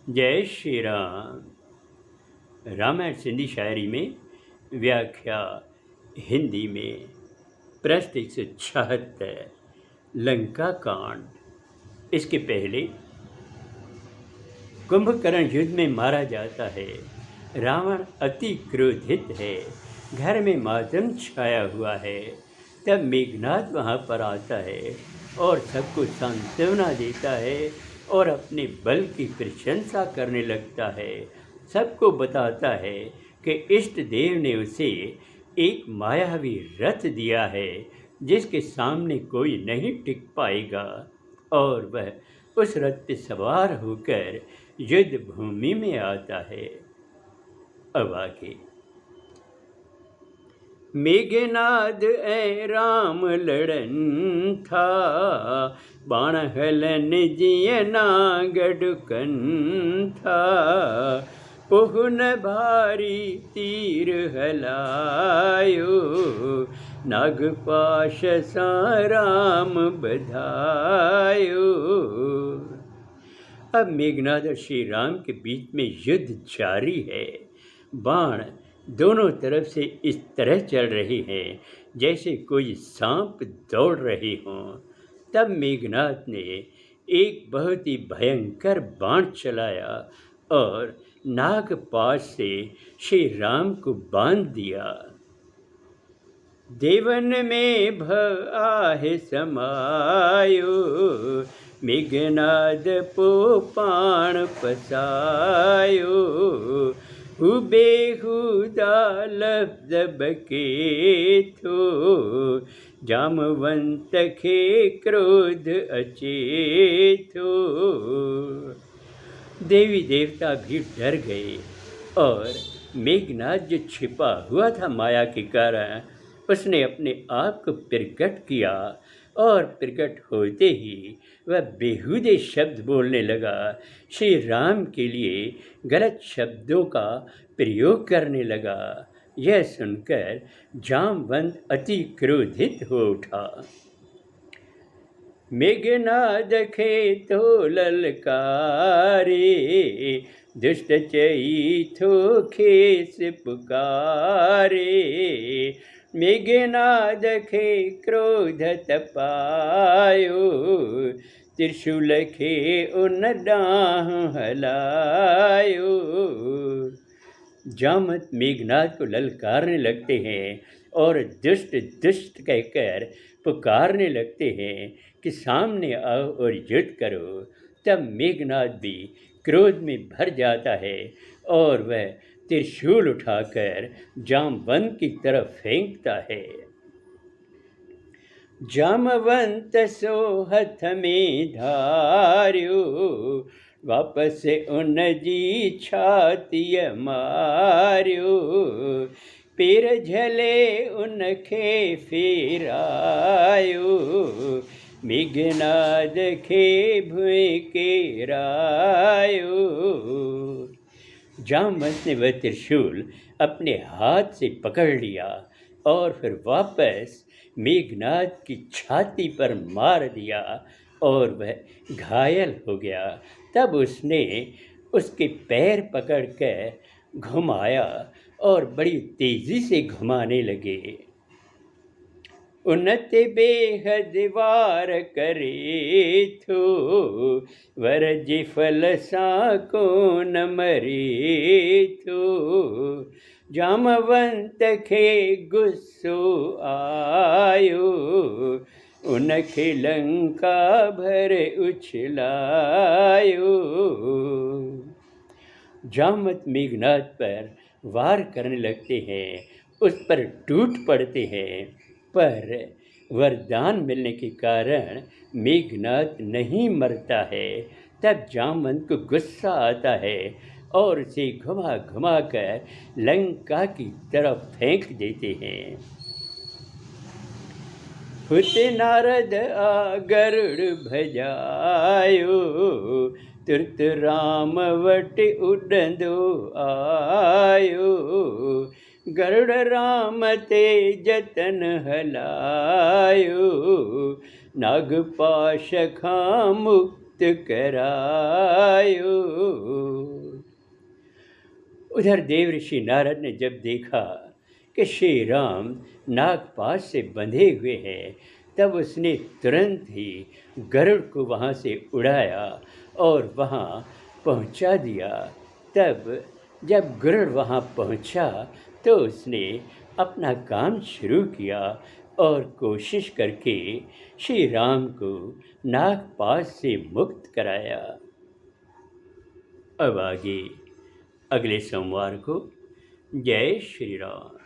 जय श्री राम। रामायण सिंधी शायरी में व्याख्या हिंदी में पृष्ठ 176 लंका कांड। इसके पहले कुंभकर्ण युद्ध में मारा जाता है। रावण अति क्रोधित है, घर में मातम छाया हुआ है। तब मेघनाद वहाँ पर आता है और सबको सांत्वना देता है और अपने बल की प्रशंसा करने लगता है। सबको बताता है कि इष्ट देव ने उसे एक मायावी रथ दिया है जिसके सामने कोई नहीं टिक पाएगा, और वह उस रथ पे सवार होकर युद्ध भूमि में आता है। अब आगे मेघनाद ए राम लड़न था, बाण हलन जियना गडकन था। पुहन भारी तीर हलायो, नागपाश सा राम बधायो। अब मेघनाद और श्री राम के बीच में युद्ध जारी है। बाण दोनों तरफ से इस तरह चल रहे हैं जैसे कोई सांप दौड़ रहे हों। तब मेघनाद ने एक बहुत ही भयंकर बाण चलाया और नागपाश से श्री राम को बांध दिया। देवन में आहे समायो, मेघनाद पो पाण पसायो। हुबेहुदा लफ्ज बके थो, जामवंत खे क्रोध अचे थो। देवी देवता भी डर गए और मेघनाद जो छिपा हुआ था माया के कारण, उसने अपने आप को प्रकट किया और प्रकट होते ही वह बेहुदे शब्द बोलने लगा। श्री राम के लिए गलत शब्दों का प्रयोग करने लगा। यह सुनकर जामवंत अति क्रोधित हो उठा। मेघनाद खे तो ललकारे, दुष्ट चई थो खेस पुकारे। मेघनाद खे क्रोध तपायो, त्रिशूल खे उन डाह हलायो। जामवंत मेघनाद को ललकारने लगते हैं और दुष्ट दुष्ट कहकर पुकारने लगते हैं कि सामने आओ और युद्ध करो। तब मेघनाद भी क्रोध में भर जाता है और वह त्रिशूल उठाकर जामवंत की तरफ फेंकता है। जामवंत सो हथ में धार्यो, वापस उन जी छातीय मार्यो। पेर झले उनखे फेरायो, मेघनाद खे भुए केरायो। जामवंत ने वह त्रिशूल अपने हाथ से पकड़ लिया और फिर वापस मेघनाद की छाती पर मार दिया और वह घायल हो गया। तब उसने उसके पैर पकड़कर घुमाया और बड़ी तेजी से घुमाने लगे। उन्नत बेहद वार करे थो, वरज फल सा को न मरे थो। जामवंत खे गुस्सो आयो, उनखे लंका भर उछलायो। जामवंत मेघनाद पर वार करने लगते हैं, उस पर टूट पड़ते हैं, पर वरदान मिलने के कारण मेघनाद नहीं मरता है। तब जामवंत को गुस्सा आता है और उसे घुमा घुमा कर लंका की तरफ फेंक देते हैं। हुत नारद आ गरुड़ भजायो, तुरत राम वट उड़ंदो आयो। गरुड़ राम ते जतन हलायो, नागपाश खां मुक्त करायो। उधर देवऋषि नारद ने जब देखा कि श्री राम नागपाश से बंधे हुए हैं, तब उसने तुरंत ही गरुड़ को वहाँ से उड़ाया और वहाँ पहुँचा दिया। तब जब गरुड़ वहाँ पहुँचा तो उसने अपना काम शुरू किया और कोशिश करके श्री राम को नागपाश से मुक्त कराया। अब आगे अगले सोमवार को। जय श्री राम।